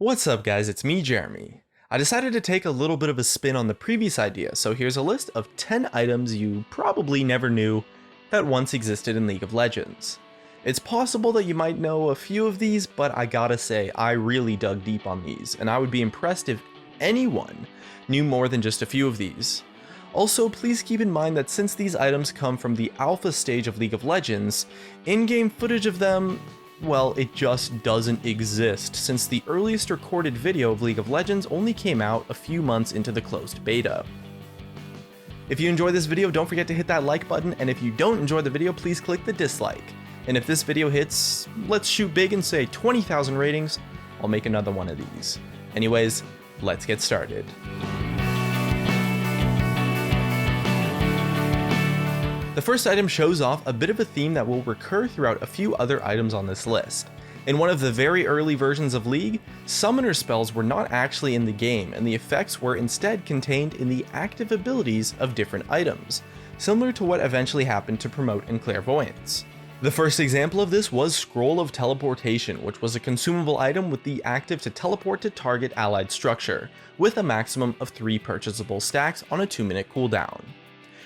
What's up guys, it's me Jeremy. I decided to take a little bit of a spin on the previous idea, so here's a list of 10 items you probably never knew that once existed in League of Legends. It's possible that you might know a few of these, but I gotta say, I really dug deep on these, and I would be impressed if anyone knew more than just a few of these. Also, please keep in mind that since these items come from the alpha stage of League of Legends, in-game footage of them, well, it just doesn't exist, since the earliest recorded video of League of Legends only came out a few months into the closed beta. If you enjoyed this video, don't forget to hit that like button, and if you don't enjoy the video, please click the dislike. And if this video hits, let's shoot big and say 20,000 ratings, I'll make another one of these. Anyways, let's get started. The first item shows off a bit of a theme that will recur throughout a few other items on this list. In one of the very early versions of League, summoner spells were not actually in the game, and the effects were instead contained in the active abilities of different items, similar to what eventually happened to Promote and Clairvoyance. The first example of this was Scroll of Teleportation, which was a consumable item with the active to teleport to target allied structure, with a maximum of 3 purchasable stacks on a 2-minute cooldown.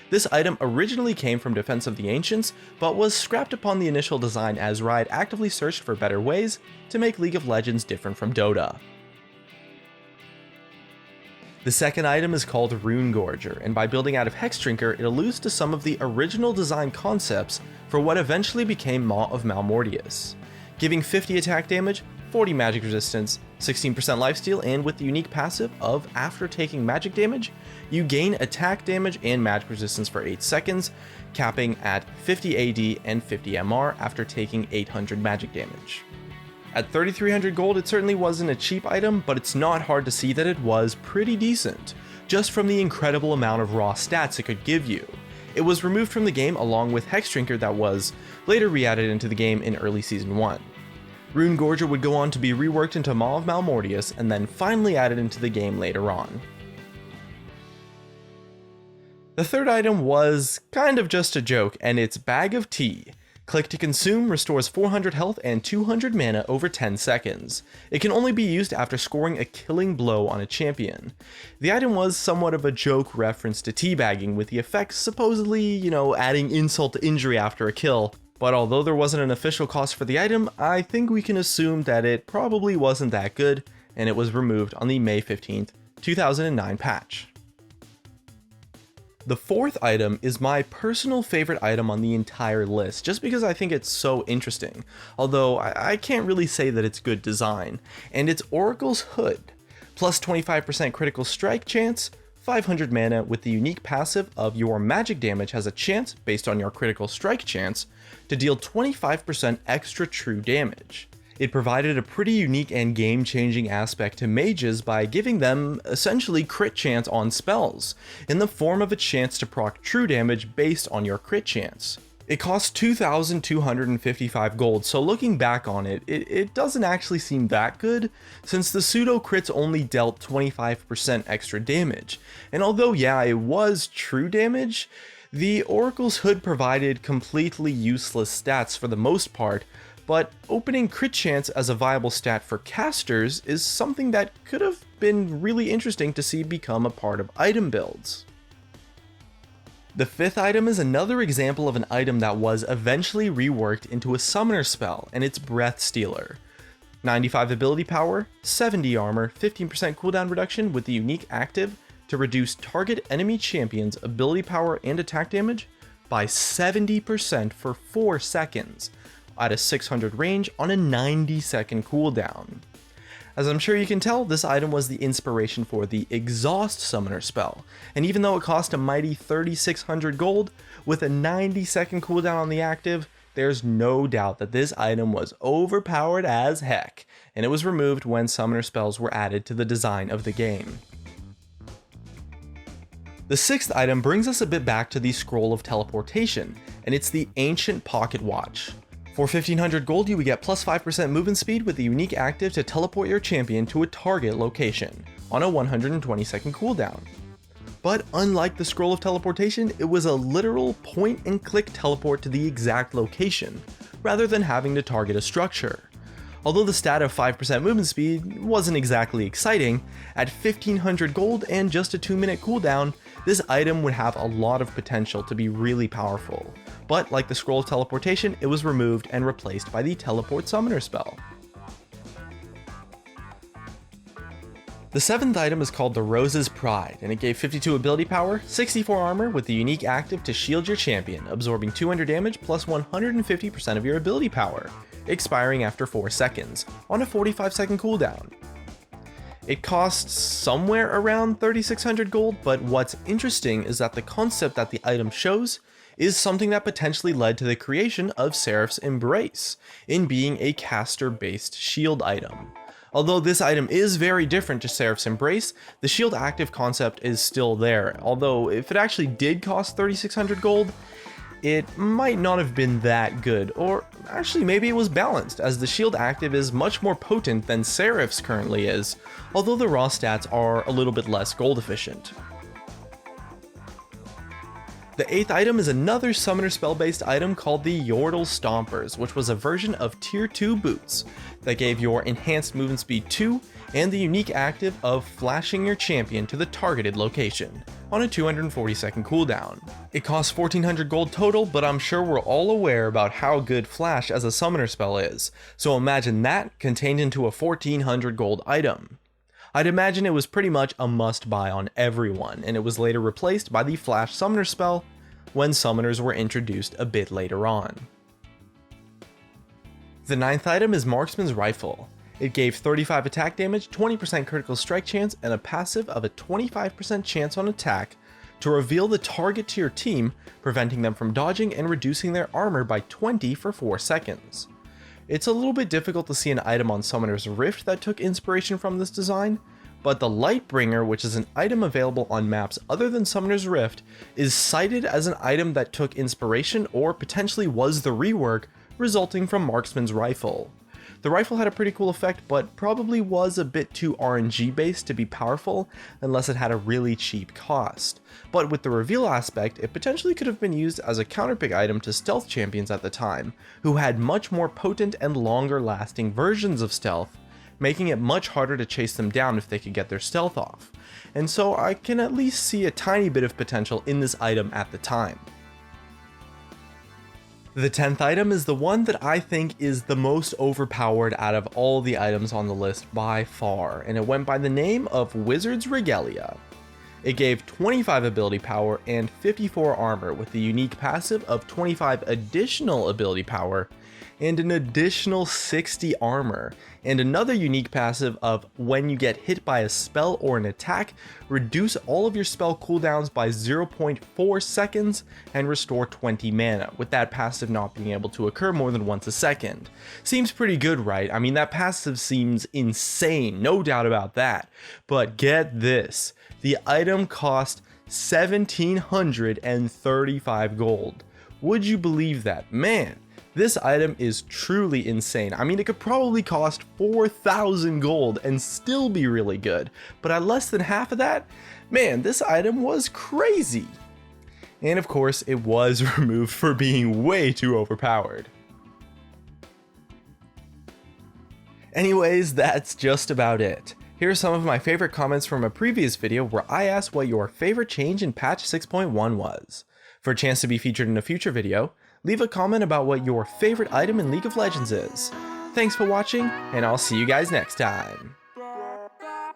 This item originally came from Defense of the Ancients, but was scrapped upon the initial design as Riot actively searched for better ways to make League of Legends different from Dota. The second item is called Rune Gorger, and by building out of Hexdrinker, it alludes to some of the original design concepts for what eventually became Maw of Malmortius, giving 50 attack damage, 40 magic resistance, 16% lifesteal, and with the unique passive of after taking magic damage, you gain attack damage and magic resistance for 8 seconds, capping at 50 AD and 50 MR after taking 800 magic damage. At 3,300 gold, it certainly wasn't a cheap item, but it's not hard to see that it was pretty decent, just from the incredible amount of raw stats it could give you. It was removed from the game along with Hexdrinker that was later re-added into the game in early Season 1. Rune Gorger would go on to be reworked into Maw of Malmortius and then finally added into the game later on. The third item was kind of just a joke, and it's Bag of Tea. Click to consume, restores 400 health and 200 mana over 10 seconds. It can only be used after scoring a killing blow on a champion. The item was somewhat of a joke reference to teabagging, with the effects supposedly, adding insult to injury after a kill. But although there wasn't an official cost for the item, I think we can assume that it probably wasn't that good, and it was removed on the May 15th, 2009 patch. The fourth item is my personal favorite item on the entire list, just because I think it's so interesting, although I can't really say that it's good design, and it's Oracle's Hood, plus 25% critical strike chance, 500 mana with the unique passive of your magic damage has a chance, based on your critical strike chance, to deal 25% extra true damage. It provided a pretty unique and game-changing aspect to mages by giving them essentially crit chance on spells, in the form of a chance to proc true damage based on your crit chance. It costs 2,255 gold, so looking back on it, it doesn't actually seem that good, since the pseudo crits only dealt 25% extra damage, and although yeah, it was true damage, the Oracle's Hood provided completely useless stats for the most part, but opening crit chance as a viable stat for casters is something that could have been really interesting to see become a part of item builds. The fifth item is another example of an item that was eventually reworked into a summoner spell, and it's Breathstealer. 95 ability power, 70 armor, 15% cooldown reduction with the unique active to reduce target enemy champions' ability power and attack damage by 70% for 4 seconds, at a 600 range on a 90-second cooldown. As I'm sure you can tell, this item was the inspiration for the Exhaust Summoner spell, and even though it cost a mighty 3,600 gold, with a 90-second cooldown on the active, there's no doubt that this item was overpowered as heck, and it was removed when summoner spells were added to the design of the game. The sixth item brings us a bit back to the Scroll of Teleportation, and it's the Ancient Pocket Watch. For 1,500 gold, you would get plus 5% movement speed with the unique active to teleport your champion to a target location, on a 120-second cooldown. But unlike the Scroll of Teleportation, it was a literal point-and-click teleport to the exact location, rather than having to target a structure. Although the stat of 5% movement speed wasn't exactly exciting, at 1500 gold and just a 2-minute cooldown, this item would have a lot of potential to be really powerful. But like the Scroll of Teleportation, it was removed and replaced by the Teleport Summoner spell. The 7th item is called the Rose's Pride, and it gave 52 ability power, 64 armor with the unique active to shield your champion, absorbing 200 damage plus 150% of your ability power, expiring after 4 seconds, on a 45-second cooldown. It costs somewhere around 3600 gold, but what's interesting is that the concept that the item shows is something that potentially led to the creation of Seraph's Embrace, in being a caster-based shield item. Although this item is very different to Seraph's Embrace, the shield active concept is still there, although if it actually did cost 3600 gold, it might not have been that good, or actually maybe it was balanced, as the shield active is much more potent than Seraph's currently is, although the raw stats are a little bit less gold efficient. The 8th item is another summoner spell based item called the Yordle Stompers, which was a version of tier 2 boots that gave your enhanced movement speed 2 and the unique active of flashing your champion to the targeted location on a 240-second cooldown. It costs 1400 gold total, but I'm sure we're all aware about how good flash as a summoner spell is, so imagine that contained into a 1400 gold item. I'd imagine it was pretty much a must buy on everyone, and it was later replaced by the Flash Summoner spell when summoners were introduced a bit later on. The 9th item is Marksmans Rifle. It gave 35 attack damage, 20% critical strike chance, and a passive of a 25% chance on attack to reveal the target to your team, preventing them from dodging and reducing their armor by 20 for 4 seconds. It's a little bit difficult to see an item on Summoner's Rift that took inspiration from this design, but the Lightbringer, which is an item available on maps other than Summoner's Rift, is cited as an item that took inspiration or potentially was the rework resulting from Marksman's Rifle. The rifle had a pretty cool effect, but probably was a bit too RNG based to be powerful unless it had a really cheap cost. But with the reveal aspect, it potentially could have been used as a counterpick item to stealth champions at the time, who had much more potent and longer lasting versions of stealth, making it much harder to chase them down if they could get their stealth off. And so I can at least see a tiny bit of potential in this item at the time. The 10th item is the one that I think is the most overpowered out of all the items on the list by far, and it went by the name of Wizard's Regalia. It gave 25 ability power and 54 armor with the unique passive of 25 additional ability power and an additional 60 armor, and another unique passive of when you get hit by a spell or an attack, reduce all of your spell cooldowns by 0.4 seconds and restore 20 mana, with that passive not being able to occur more than once a second. Seems pretty good, right? I mean, that passive seems insane, no doubt about that. But get this, the item cost 1735 gold. Would you believe that? Man, this item is truly insane. I mean, it could probably cost 4,000 gold and still be really good, but at less than half of that, man, this item was crazy. And of course, it was removed for being way too overpowered. Anyways, that's just about it. Here are some of my favorite comments from a previous video where I asked what your favorite change in patch 6.1 was. For a chance to be featured in a future video, leave a comment about what your favorite item in League of Legends is. Thanks for watching, and I'll see you guys next time.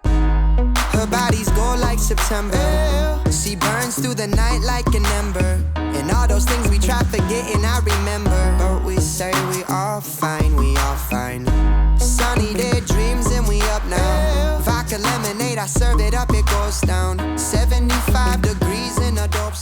Her body's gold like September. She burns through the night like an ember. And all those things we try forgetting, I remember. But we say we all fine, we all fine. Sunny day dreams and we up now. Vodka lemonade, I serve it up, it goes down. 75 degrees in a dope.